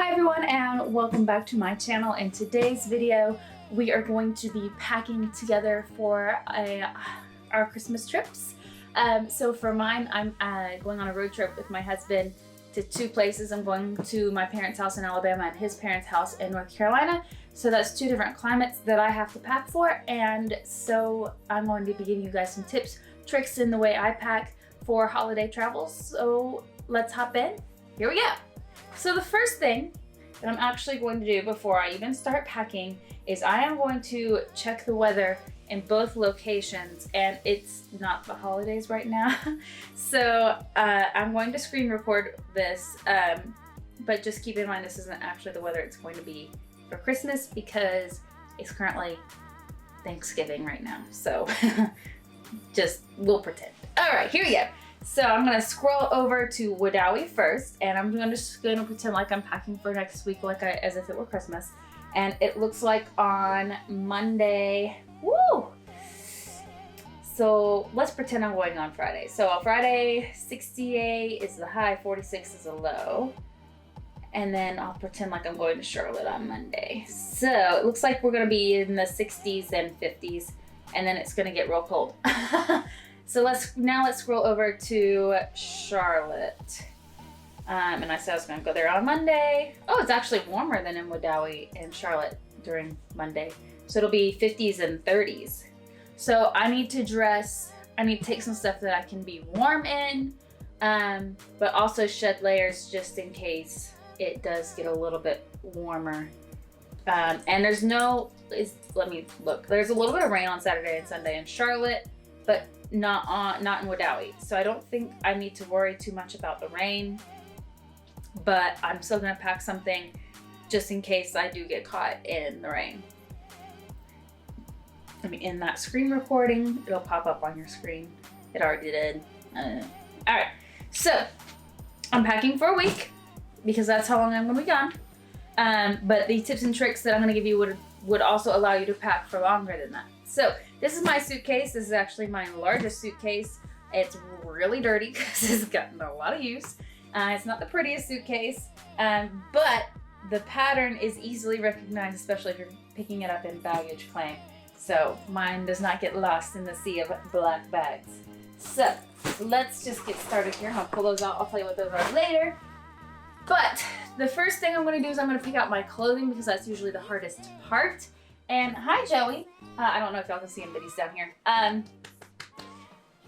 Hi everyone and welcome back to my channel. In today's video we are going to be packing together for our Christmas trips. So for mine, I'm going on a road trip with my husband to two places. I'm going to my parents' house in Alabama and his parents' house in North Carolina. So that's two different climates that I have to pack for, and so I'm going to be giving you guys some tips, tricks in the way I pack for holiday travels. So let's hop in. Here we go. So the first thing that I'm actually going to do before I even start packing is I am going to check the weather in both locations, and it's not the holidays right now. So I'm going to screen record this, but just keep in mind this isn't actually the weather it's going to be for Christmas because it's currently Thanksgiving right now. So just we'll pretend. All right, here we go. So I'm gonna scroll over to Wadawi first, and I'm just gonna pretend like I'm packing for next week, as if it were Christmas. And it looks like on Monday, woo! So let's pretend I'm going on Friday. So on Friday, 68 is the high, 46 is the low. And then I'll pretend like I'm going to Charlotte on Monday. So it looks like we're gonna be in the 60s and 50s, and then it's gonna get real cold. So let's scroll over to Charlotte. And I said I was gonna go there on Monday. Oh, it's actually warmer than in Wadawi and Charlotte during Monday. So it'll be 50s and 30s. So I need to take some stuff that I can be warm in, but also shed layers just in case it does get a little bit warmer. And let me look. There's a little bit of rain on Saturday and Sunday in Charlotte, but not in Wadawi. So I don't think I need to worry too much about the rain, but I'm still gonna pack something just in case I do get caught in the rain. I mean, in that screen recording, it'll pop up on your screen. It already did. All right, so I'm packing for a week because that's how long I'm gonna be gone. But the tips and tricks that I'm gonna give you would also allow you to pack for longer than that. So this is my suitcase. This is actually my largest suitcase. It's really dirty because it's gotten a lot of use. It's not the prettiest suitcase, but the pattern is easily recognized, especially if you're picking it up in baggage claim. So mine does not get lost in the sea of black bags. So let's just get started here. I'll pull those out. I'll tell you what those are later. But the first thing I'm going to do is I'm going to pick out my clothing because that's usually the hardest part. And hi, Joey. I don't know if y'all can see him, but he's down here.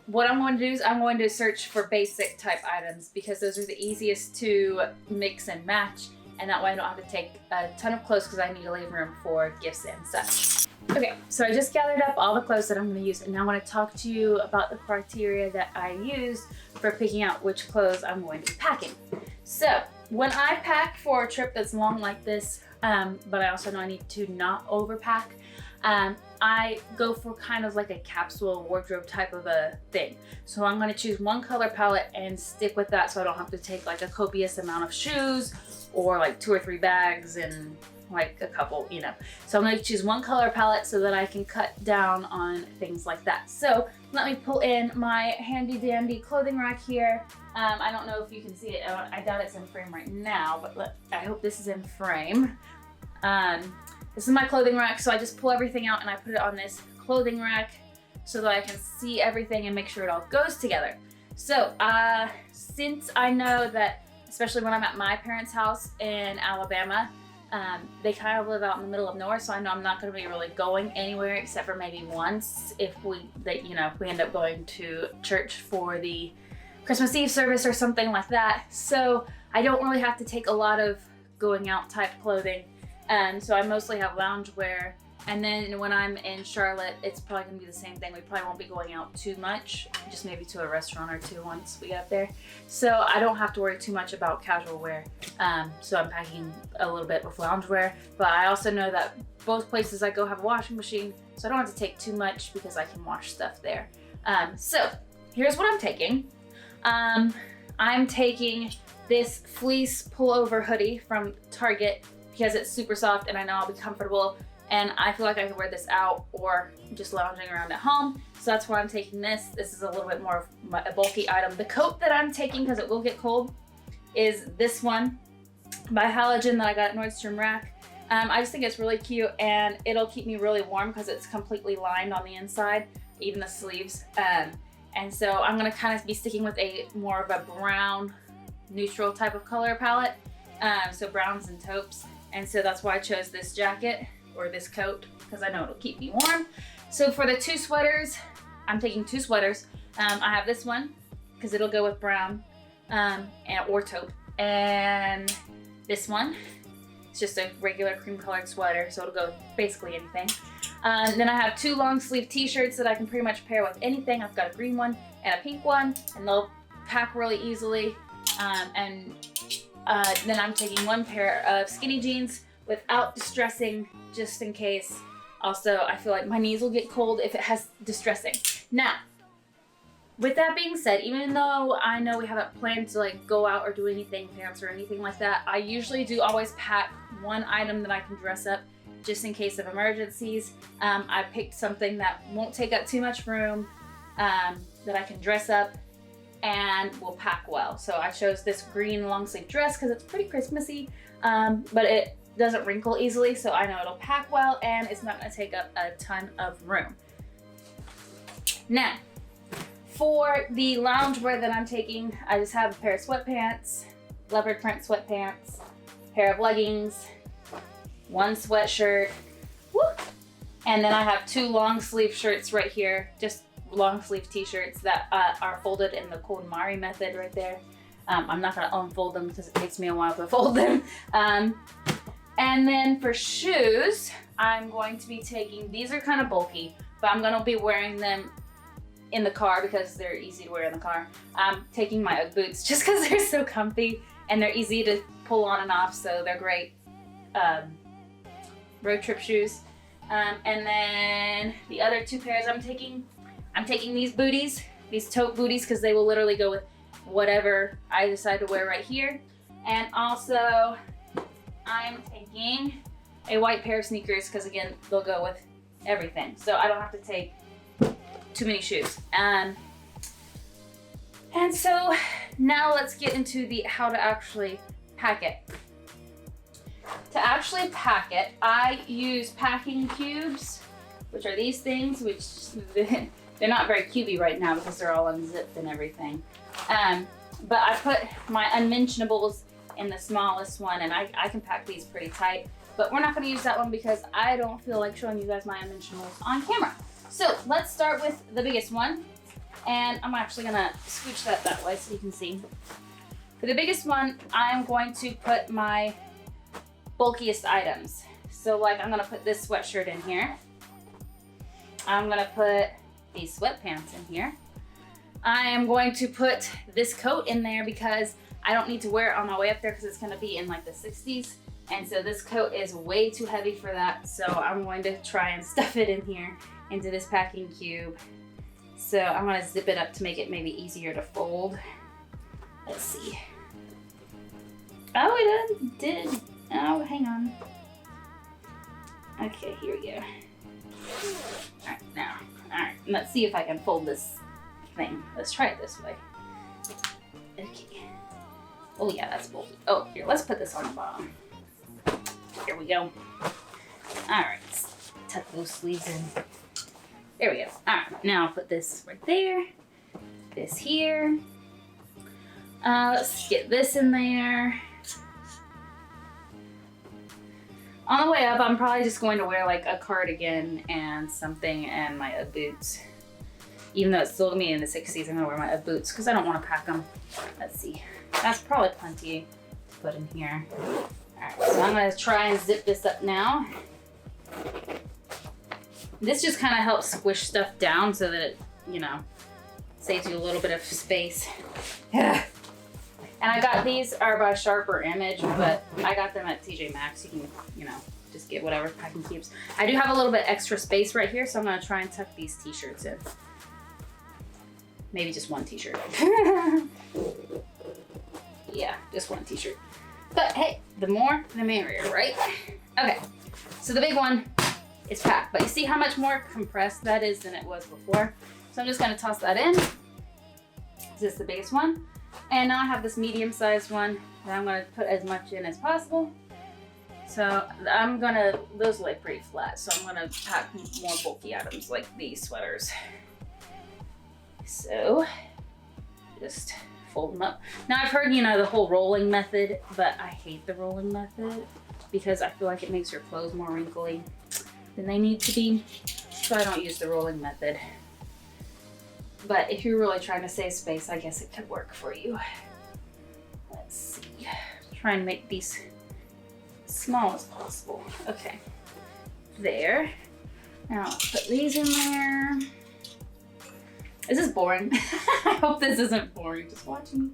What I'm going to do is I'm going to search for basic type items because those are the easiest to mix and match. And that way I don't have to take a ton of clothes because I need to leave room for gifts and such. Okay, so I just gathered up all the clothes that I'm going to use, and now I want to talk to you about the criteria that I use for picking out which clothes I'm going to be packing. So when I pack for a trip that's long like this, but I also know I need to not overpack, I go for kind of like a capsule wardrobe type of a thing. So I'm going to choose one color palette and stick with that so I don't have to take like a copious amount of shoes or like 2 or 3 bags and like a couple, you know. So I'm going to choose one color palette so that I can cut down on things like that. So let me pull in my handy dandy clothing rack here. I don't know if you can see it. I doubt it's in frame right now, but I hope this is in frame. This is my clothing rack, so I just pull everything out and I put it on this clothing rack so that I can see everything and make sure it all goes together. So since I know that, especially when I'm at my parents' house in Alabama, they kind of live out in the middle of nowhere, so I know I'm not going to be really going anywhere except for maybe once if we end up going to church for the Christmas Eve service or something like that. So I don't really have to take a lot of going out type clothing. So I mostly have loungewear, and then when I'm in Charlotte, it's probably gonna be the same thing. We probably won't be going out too much, just maybe to a restaurant or two once we get up there. So I don't have to worry too much about casual wear. So I'm packing a little bit with loungewear, but I also know that both places I go have a washing machine, so I don't have to take too much because I can wash stuff there. So here's what I'm taking. I'm taking this fleece pullover hoodie from Target because it's super soft and I know I'll be comfortable, and I feel like I can wear this out or just lounging around at home. So that's why I'm taking this. This is a little bit more of a bulky item. The coat that I'm taking, because it will get cold, is this one. by Halogen that I got at Nordstrom Rack. I just think it's really cute, and it'll keep me really warm because it's completely lined on the inside, even the sleeves. And so I'm gonna kind of be sticking with a more of a brown, neutral type of color palette. So browns and taupes. And so that's why I chose this jacket or this coat, because I know it'll keep me warm. So for the 2 sweaters, I'm taking 2 sweaters. I have this one because it'll go with brown or taupe, and this one. It's just a regular cream colored sweater, so it'll go with basically anything. Then I have 2 long sleeve t-shirts that I can pretty much pair with anything. I've got a green one and a pink one, and they'll pack really easily. Then I'm taking 1 pair of skinny jeans without distressing, just in case. Also, I feel like my knees will get cold if it has distressing. Now, with that being said, even though I know we haven't planned to like go out or do anything fancy or anything like that, I usually do always pack 1 item that I can dress up just in case of emergencies. I picked something that won't take up too much room, that I can dress up and will pack well. So I chose this green long sleeve dress because it's pretty Christmassy, but it doesn't wrinkle easily, so I know it'll pack well and it's not gonna take up a ton of room. Now, for the loungewear that I'm taking, I just have a pair of sweatpants, leopard print sweatpants, pair of leggings, 1 sweatshirt, woo! And then I have 2 long sleeve shirts right here, just long sleeve t-shirts that are folded in the KonMari method right there. I'm not gonna unfold them because it takes me a while to fold them. And then for shoes, I'm going to be taking, these are kind of bulky, but I'm gonna be wearing them in the car because they're easy to wear in the car. I'm taking my Ugg boots just because they're so comfy and they're easy to pull on and off, so they're great road trip shoes. And then the other 2 pairs I'm taking these booties, these taupe booties, because they will literally go with whatever I decide to wear right here. And also, I'm taking a white pair of sneakers because again, they'll go with everything. So I don't have to take too many shoes. And so now let's get into the how to actually pack it. To actually pack it, I use packing cubes, which are these things, which they're not very cubey right now because they're all unzipped and everything. But I put my unmentionables in the smallest one, and I can pack these pretty tight, but we're not gonna use that one because I don't feel like showing you guys my unmentionables on camera. So let's start with the biggest one, and I'm actually gonna scooch that way so you can see. For the biggest one, I'm going to put my bulkiest items. So like I'm gonna put this sweatshirt in here. I'm gonna put these sweatpants in here. I am going to put this coat in there because I don't need to wear it on my way up there because it's gonna be in like the 60s. And so this coat is way too heavy for that. So I'm going to try and stuff it in here into this packing cube. So I'm gonna zip it up to make it maybe easier to fold. Let's see. Oh, it did. Oh, hang on. Okay, here we go. All right, now, all right, let's see if I can fold this thing. Let's try it this way. Okay. Oh yeah, that's bulky. Oh, here, let's put this on the bottom. Here we go. All right, let's tuck those sleeves in. There we go. All right, now I'll put this right there. This here. Let's get this in there. On the way up, I'm probably just going to wear like a cardigan and something and my Ugg boots. Even though it's still gonna be in the 60s, I'm gonna wear my Ugg boots because I don't want to pack them. Let's see. That's probably plenty to put in here. All right, so I'm gonna try and zip this up now. This just kind of helps squish stuff down so that it, you know, saves you a little bit of space. Yeah. And I got these are by Sharper Image, but I got them at TJ Maxx. You can, you know, just get whatever packing cubes. I do have a little bit extra space right here, so I'm gonna try and tuck these t-shirts in. Maybe just one t-shirt. Yeah, just one t-shirt. But hey, the more, the merrier, right? Okay, so the big one is packed, but you see how much more compressed that is than it was before? So I'm just gonna toss that in. This is the biggest one. And now I have this medium-sized one And I'm gonna put as much in as possible. So those lay pretty flat, so I'm gonna pack more bulky items like these sweaters. So, just fold them up. Now I've heard, the whole rolling method, but I hate the rolling method because I feel like it makes your clothes more wrinkly than they need to be. So I don't use the rolling method. But if you're really trying to save space, I guess it could work for you. Let's see. Try and make these small as possible. Okay. There. Now I'll put these in there. Is this boring? I hope this isn't boring, just watching me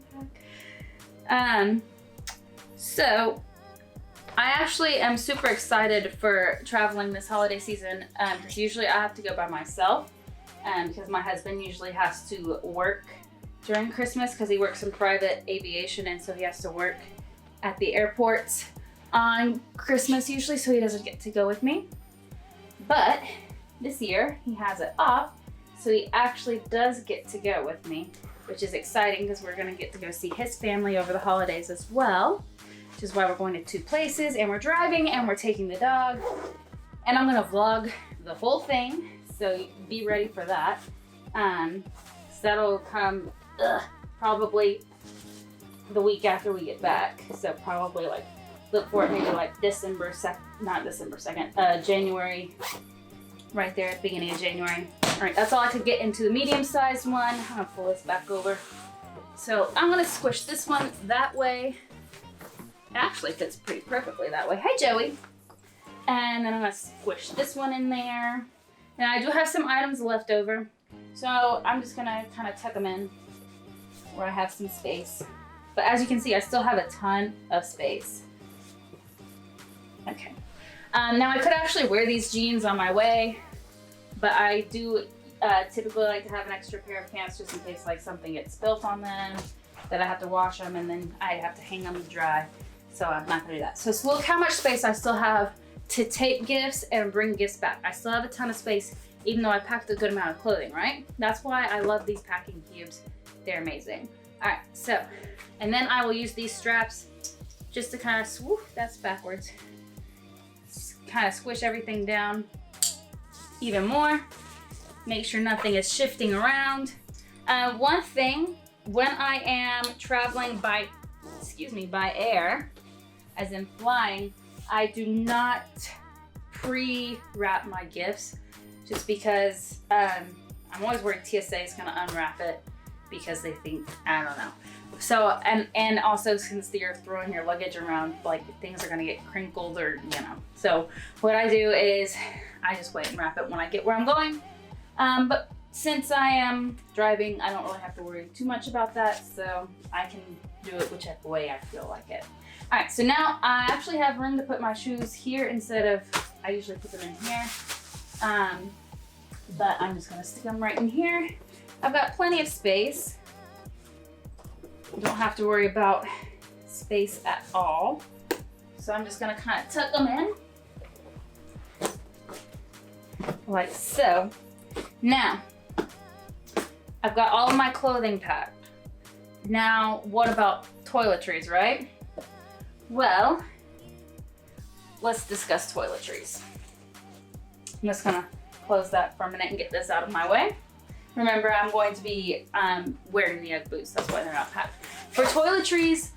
pack. So I actually am super excited for traveling this holiday season because usually I have to go by myself because my husband usually has to work during Christmas because he works in private aviation, and so he has to work at the airports on Christmas usually, so he doesn't get to go with me. But this year he has it off, so he actually does get to go with me, which is exciting because we're gonna get to go see his family over the holidays as well, which is why we're going to 2 places, and we're driving and we're taking the dog. And I'm gonna vlog the whole thing, so be ready for that. So that'll come probably the week after we get back. So probably like, look for it maybe like January, right there at the beginning of January. All right, that's all I could get into the medium-sized one. I'm gonna pull this back over. So I'm gonna squish this one that way. It actually fits pretty perfectly that way. Hi, Joey. And then I'm gonna squish this one in there. Now I do have some items left over, so I'm just gonna kind of tuck them in where I have some space. But as you can see, I still have a ton of space. Okay. Now I could actually wear these jeans on my way, but I do typically like to have an extra pair of pants just in case like something gets spilt on them, that I have to wash them and then I have to hang them to dry. So I'm not gonna do that. So look how much space I still have to take gifts and bring gifts back. I still have a ton of space, even though I packed a good amount of clothing, right? That's why I love these packing cubes. They're amazing. All right, so, and then I will use these straps just to kind of swoop, that's backwards. Kind of squish everything down even more. Make sure nothing is shifting around. One thing, when I am traveling by air, as in flying, I do not pre-wrap my gifts just because I'm always worried TSA is gonna unwrap it because they think, I don't know. So, and also since you're throwing your luggage around, like things are gonna get crinkled or, So what I do is I just wait and wrap it when I get where I'm going. But since I am driving, I don't really have to worry too much about that. So I can do it whichever way I feel like it. All right, so now I actually have room to put my shoes here instead of, I usually put them in here. But I'm just gonna stick them right in here. I've got plenty of space. Don't have to worry about space at all. So I'm just gonna kind of tuck them in. Like so. Now, I've got all of my clothing packed. Now, what about toiletries, right? Well, let's discuss toiletries. I'm just gonna close that for a minute and get this out of my way. Remember, I'm going to be wearing the Ugg boots. That's why they're not packed. For toiletries,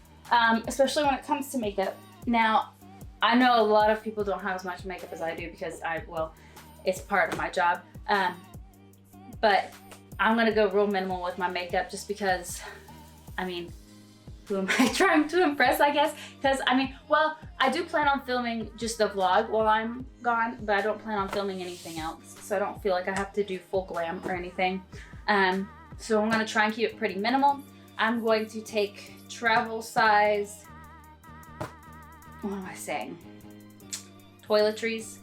especially when it comes to makeup. Now, I know a lot of people don't have as much makeup as I do because it's part of my job. But I'm gonna go real minimal with my makeup just because, who am I trying to impress, I guess? Because, I do plan on filming just a vlog while I'm gone, but I don't plan on filming anything else. So I don't feel like I have to do full glam or anything. So I'm gonna try and keep it pretty minimal. I'm going to take travel size, what am I saying? Toiletries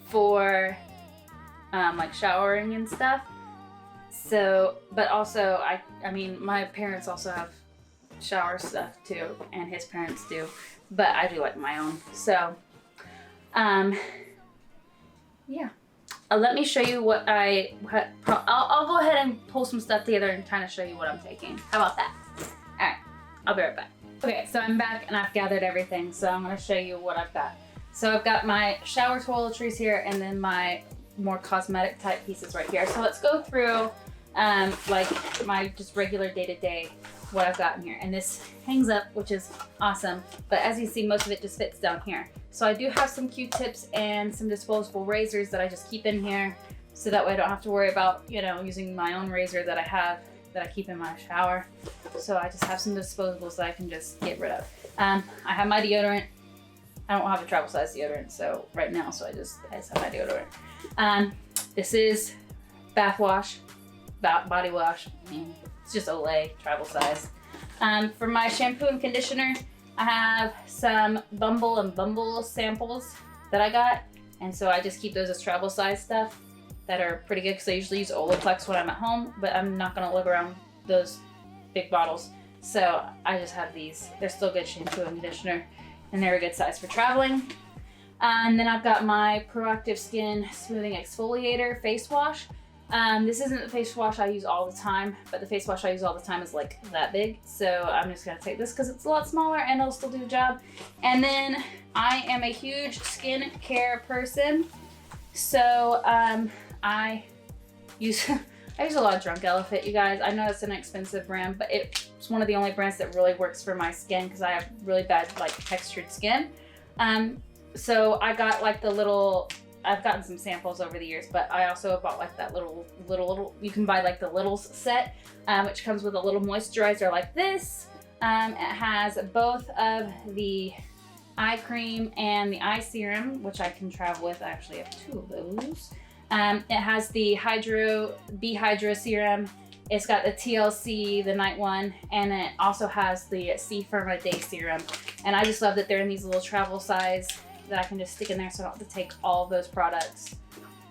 for like showering and stuff. So, but also my parents also have shower stuff too, and his parents do, but I do like my own. So, yeah. Let me show you what I'll go ahead and pull some stuff together and kind of show you what I'm taking. How about that? All right, I'll be right back. Okay, so I'm back and I've gathered everything. So I'm gonna show you what I've got. So I've got my shower toiletries here and then my more cosmetic type pieces right here. So let's go through like my just regular day-to-day what I've got in here. And this hangs up, which is awesome. But as you see, most of it just fits down here. So I do have some Q-tips and some disposable razors that I just keep in here. So that way I don't have to worry about, you know, using my own razor that I have that I keep in my shower. So I just have some disposables that I can just get rid of. I have my deodorant. I don't have a travel size deodorant so right now, so I just have my deodorant. This is bath wash, body wash. I mean, it's just Olay travel size. For my shampoo and conditioner, I have some Bumble and Bumble samples that I got. And so I just keep those as travel size stuff that are pretty good because I usually use Olaplex when I'm at home, but I'm not gonna lug around those big bottles. So I just have these. They're still good shampoo and conditioner and they're a good size for traveling. And then I've got my Proactive Skin Smoothing Exfoliator face wash. This isn't the face wash I use all the time, but the face wash I use all the time is like that big. So I'm just gonna take this because it's a lot smaller and it'll still do the job. And then I am a huge skincare person. So I use a lot of Drunk Elephant, you guys. I know it's an expensive brand, but it's one of the only brands that really works for my skin because I have really bad like textured skin. So I got like the little, I've gotten some samples over the years, but I also bought like that little, you can buy like the Littles set, which comes with a little moisturizer like this. It has both of the eye cream and the eye serum, which I can travel with. I actually have 2 of those. It has the Hydra serum. It's got the TLC, the night one, and it also has the C Firma day serum. And I just love that they're in these little travel size that I can just stick in there so I don't have to take all of those products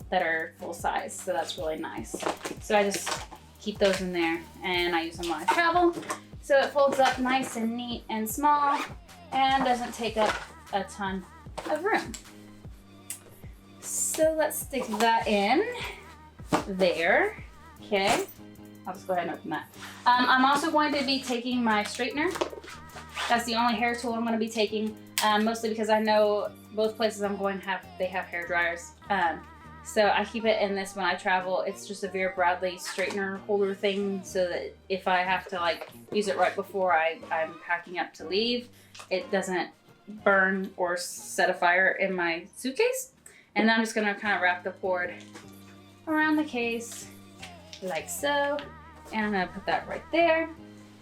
that are full size. So that's really nice. So I just keep those in there and I use them when I travel. So it folds up nice and neat and small and doesn't take up a ton of room. So let's stick that in there. Okay, I'll just go ahead and open that. I'm also going to be taking my straightener. That's the only hair tool I'm going to be taking, mostly because I know both places I'm going they have hair dryers. So I keep it in this when I travel. It's just a Vera Bradley straightener holder thing so that if I have to like use it right before I'm packing up to leave, it doesn't burn or set a fire in my suitcase. And then I'm just gonna kind of wrap the cord around the case like so. And I'm gonna put that right there.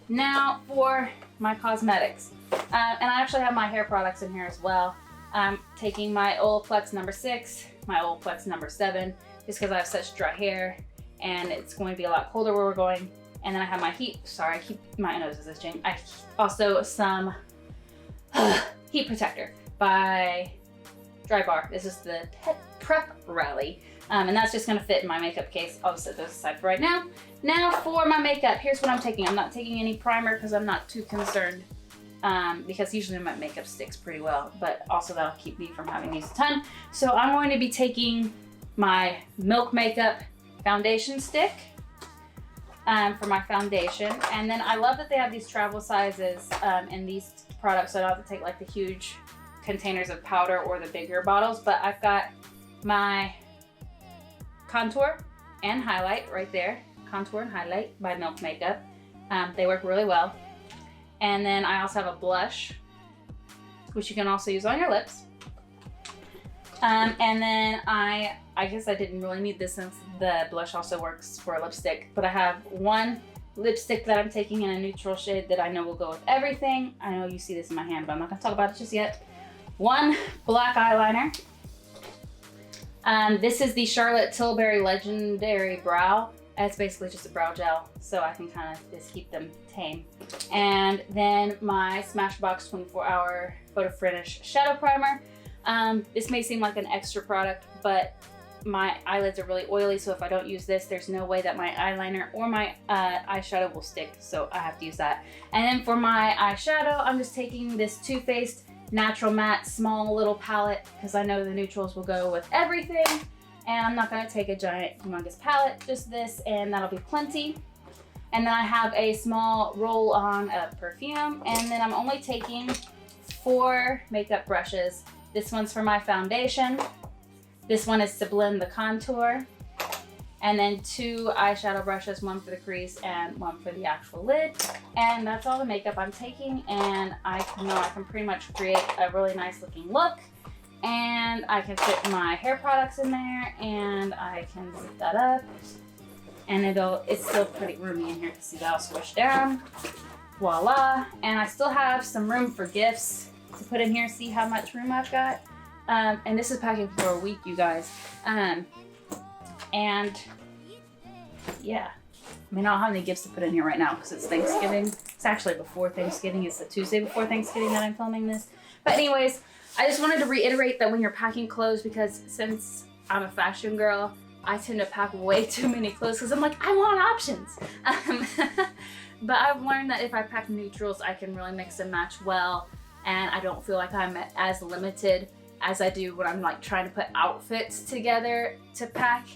Now for my cosmetics. And I actually have my hair products in here as well. I'm taking my Olaplex number 6, my Olaplex number 7, just because I have such dry hair and it's going to be a lot colder where we're going. And then I have my my nose is itching. I also some heat protector by Dry Bar. This is the Prep Rally. And that's just gonna fit in my makeup case. I'll set those aside for right now. Now for my makeup, here's what I'm taking. I'm not taking any primer because I'm not too concerned. Because usually my makeup sticks pretty well, but also that'll keep me from having to use a ton. So I'm going to be taking my Milk Makeup foundation stick for my foundation. And then I love that they have these travel sizes in these products, so I don't have to take like the huge containers of powder or the bigger bottles, but I've got my contour and highlight right there. Contour and highlight by Milk Makeup. They work really well. And then I also have a blush, which you can also use on your lips. And then I guess I didn't really need this since the blush also works for a lipstick, but I have one lipstick that I'm taking in a neutral shade that I know will go with everything. I know you see this in my hand, but I'm not gonna talk about it just yet. One black eyeliner. This is the Charlotte Tilbury Legendary Brow. It's basically just a brow gel, so I can kind of just keep them tame. And then my Smashbox 24-hour Photo Finish Shadow Primer. This may seem like an extra product, but my eyelids are really oily, so if I don't use this, there's no way that my eyeliner or my eyeshadow will stick, so I have to use that. And then for my eyeshadow, I'm just taking this Too Faced Natural Matte small little palette, because I know the neutrals will go with everything. And I'm not gonna take a giant humongous palette, just this, and that'll be plenty. And then I have a small roll on of perfume, and then I'm only taking 4 makeup brushes. This one's for my foundation. This one is to blend the contour. And then 2 eyeshadow brushes, 1 for the crease and 1 for the actual lid. And that's all the makeup I'm taking, and I know I can pretty much create a really nice looking look. And I can fit my hair products in there, and I can zip that up. And it's still pretty roomy in here, to see that all squished down. Voila. And I still have some room for gifts to put in here. See how much room I've got? And this is packing for a week, you guys. And yeah, I mean, I don't have any gifts to put in here right now because it's Thanksgiving. It's actually before Thanksgiving. It's the Tuesday before Thanksgiving that I'm filming this. But anyways, I just wanted to reiterate that when you're packing clothes, because since I'm a fashion girl, I tend to pack way too many clothes because I'm like, I want options. But I've learned that if I pack neutrals, I can really mix and match well, and I don't feel like I'm as limited as I do when I'm like trying to put outfits together to pack.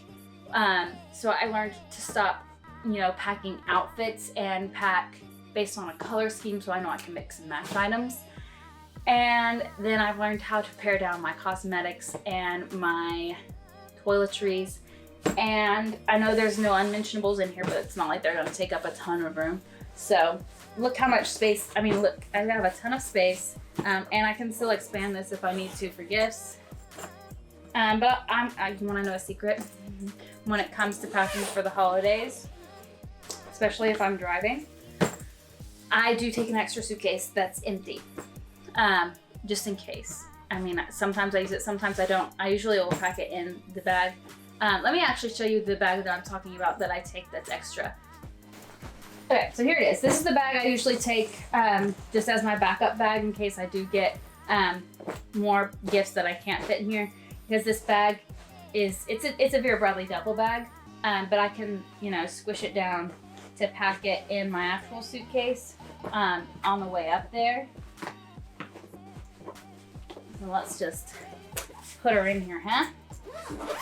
So I learned to stop, you know, packing outfits and pack based on a color scheme, so I know I can mix and match items. And then I've learned how to pare down my cosmetics and my toiletries. And I know there's no unmentionables in here, but it's not like they're gonna take up a ton of room. So look how much space, I mean, look, I have a ton of space, and I can still expand this if I need to for gifts. But you wanna know a secret? When it comes to packing for the holidays, especially if I'm driving, I do take an extra suitcase that's empty, just in case. I mean, sometimes I use it, sometimes I don't. I usually will pack it in the bag. Let me actually show you the bag that I'm talking about that I take that's extra. Okay, so here it is. This is the bag I usually take just as my backup bag in case I do get more gifts that I can't fit in here. Because this bag it's a Vera Bradley duffel bag, but I can, you know, squish it down to pack it in my actual suitcase on the way up there. So let's just put her in here, huh?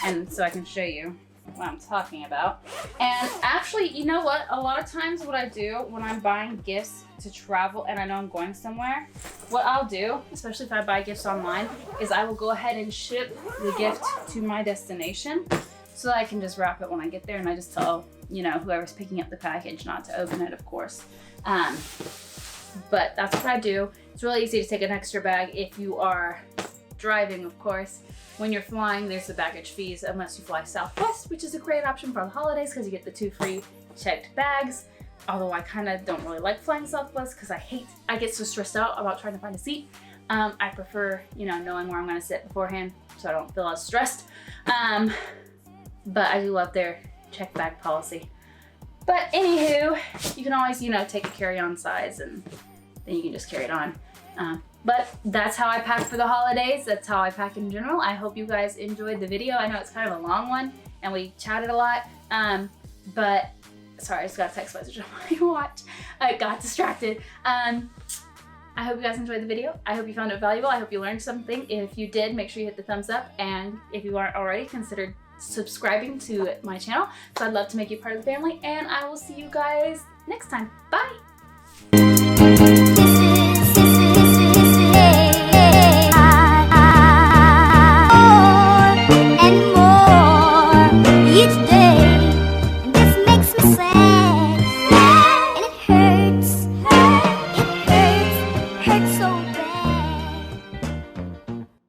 And so I can show you what I'm talking about. And actually, you know what? A lot of times what I do when I'm buying gifts to travel and I know I'm going somewhere, what I'll do, especially if I buy gifts online, is I will go ahead and ship the gift to my destination so that I can just wrap it when I get there, and I just tell, you know, whoever's picking up the package not to open it, of course. But that's what I do. It's really easy to take an extra bag if you are driving, of course. When you're flying, there's the baggage fees, unless you fly Southwest, which is a great option for the holidays because you get the 2 free checked bags. Although I kind of don't really like flying Southwest because I get so stressed out about trying to find a seat. I prefer, you know, knowing where I'm going to sit beforehand so I don't feel as stressed. But I do love their checked bag policy. But anywho, you can always, you know, take a carry-on size and then you can just carry it on. But that's how I pack for the holidays. That's how I pack in general. I hope you guys enjoyed the video. I know it's kind of a long one and we chatted a lot. But sorry, I just got a text message on my watch. I got distracted. I hope you guys enjoyed the video. I hope you found it valuable. I hope you learned something. If you did, make sure you hit the thumbs up. And if you aren't already, consider subscribing to my channel. So I'd love to make you part of the family. And I will see you guys next time. Bye.